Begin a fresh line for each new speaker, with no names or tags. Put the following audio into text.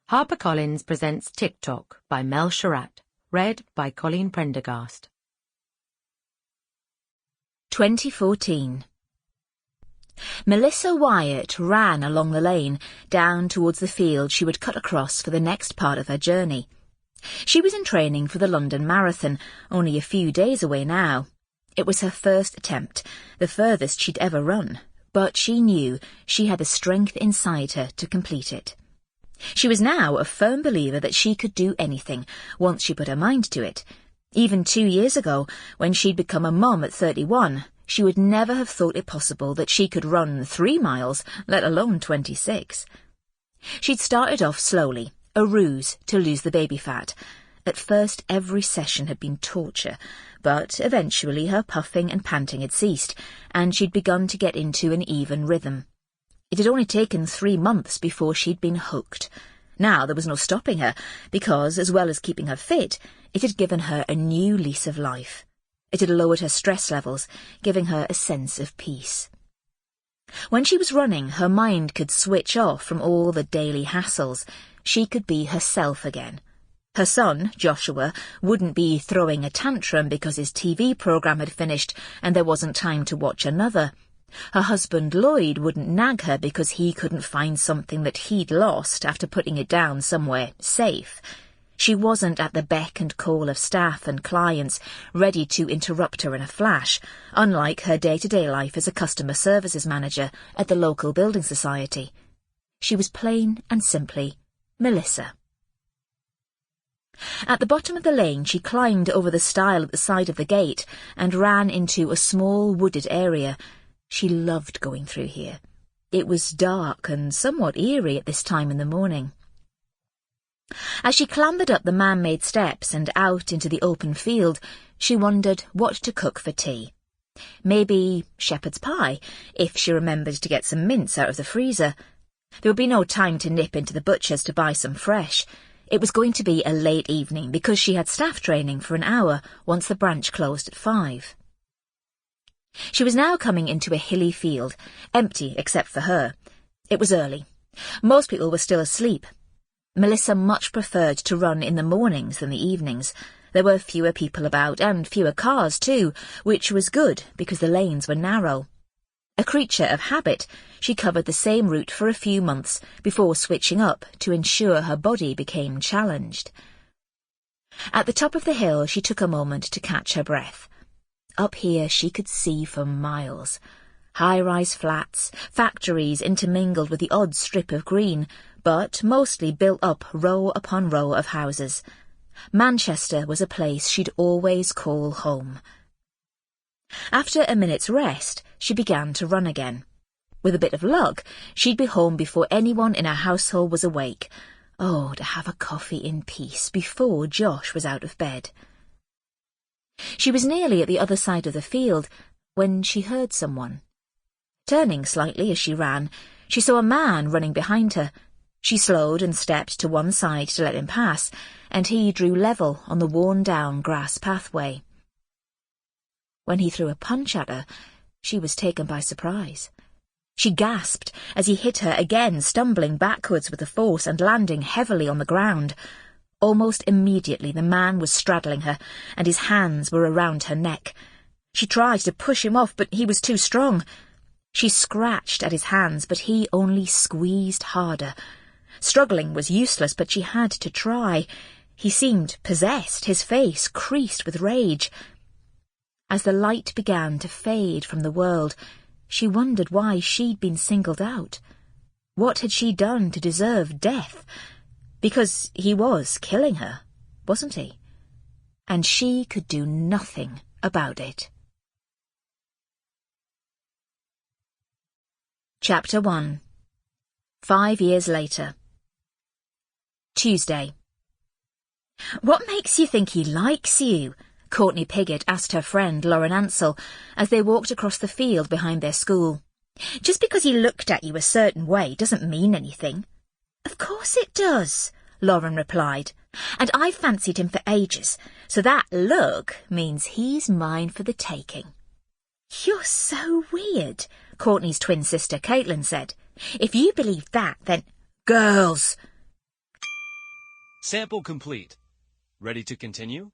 HarperCollins presents Tick Tock by Mel Sherratt, read by Colleen Prendergast.
2014. Melissa Wyatt ran along the lane, down towards the field she would cut across for the next part of her journey. She was in training for the London Marathon, only a few days away now. It was her first attempt, the furthest she'd ever run, but she knew she had the strength inside her to complete it. She was now a firm believer that she could do anything, once she put her mind to it. Even 2 years ago, when she'd become a mum at 31, she would never have thought it possible that she could run 3 miles, let alone 26. She'd started off slowly, a ruse to lose the baby fat. At first, every session had been torture, but eventually her puffing and panting had ceased, and she'd begun to get into an even rhythm. It had only taken 3 months before she'd been hooked. Now there was no stopping her, because, as well as keeping her fit, it had given her a new lease of life. It had lowered her stress levels, giving her a sense of peace. When she was running, her mind could switch off from all the daily hassles. She could be herself again. Her son, Joshua, wouldn't be throwing a tantrum because his TV programme had finished and there wasn't time to watch another. Her husband Lloyd wouldn't nag her because he couldn't find something that he'd lost after putting it down somewhere safe. She wasn't at the beck and call of staff and clients, ready to interrupt her in a flash, unlike her day-to-day life as a customer services manager at the local building society. She was plain and simply Melissa. At the bottom of the lane she climbed over the stile at the side of the gate and ran into a small wooded area. She loved going through here. It was dark and somewhat eerie at this time in the morning. As she clambered up the man-made steps and out into the open field, she wondered what to cook for tea. Maybe shepherd's pie, if she remembered to get some mince out of the freezer. There would be no time to nip into the butcher's to buy some fresh. It was going to be a late evening because she had staff training for an hour once the branch closed at 5. She was now coming into a hilly field, empty except for her. It was early. Most people were still asleep. Melissa much preferred to run in the mornings than the evenings. There were fewer people about, and fewer cars too, which was good because the lanes were narrow. A creature of habit, she covered the same route for a few months before switching up to ensure her body became challenged. At the top of the hill she took a moment to catch her breath. Up here she could see for miles. High-rise flats, factories intermingled with the odd strip of green, but mostly built up row upon row of houses. Manchester was a place she'd always call home. After a minute's rest, she began to run again. With a bit of luck, she'd be home before anyone in her household was awake. Oh, to have a coffee in peace before Josh was out of bed. She was nearly at the other side of the field when she heard someone. Turning slightly as she ran, she saw a man running behind her. She slowed and stepped to one side to let him pass, and he drew level on the worn-down grass pathway. When he threw a punch at her, she was taken by surprise. She gasped as he hit her again, stumbling backwards with the force and landing heavily on the ground. Almost immediately the man was straddling her, and his hands were around her neck. She tried to push him off, but he was too strong. She scratched at his hands, but he only squeezed harder. Struggling was useless, but she had to try. He seemed possessed, his face creased with rage. As the light began to fade from the world, she wondered why she'd been singled out. What had she done to deserve death? Because he was killing her, wasn't he? And she could do nothing about it. Chapter 1. 5 years later. Tuesday. "What makes you think he likes you?" Courtney Piggott asked her friend Lauren Ansell as they walked across the field behind their school. "Just because he looked at you a certain way doesn't mean anything." "Of course it does," Lauren replied, "and I've fancied him for ages, so that look means he's mine for the taking." "You're so weird," Courtney's twin sister Caitlin said. "If you believe that, then—" "Girls!"
Sample complete. Ready to continue?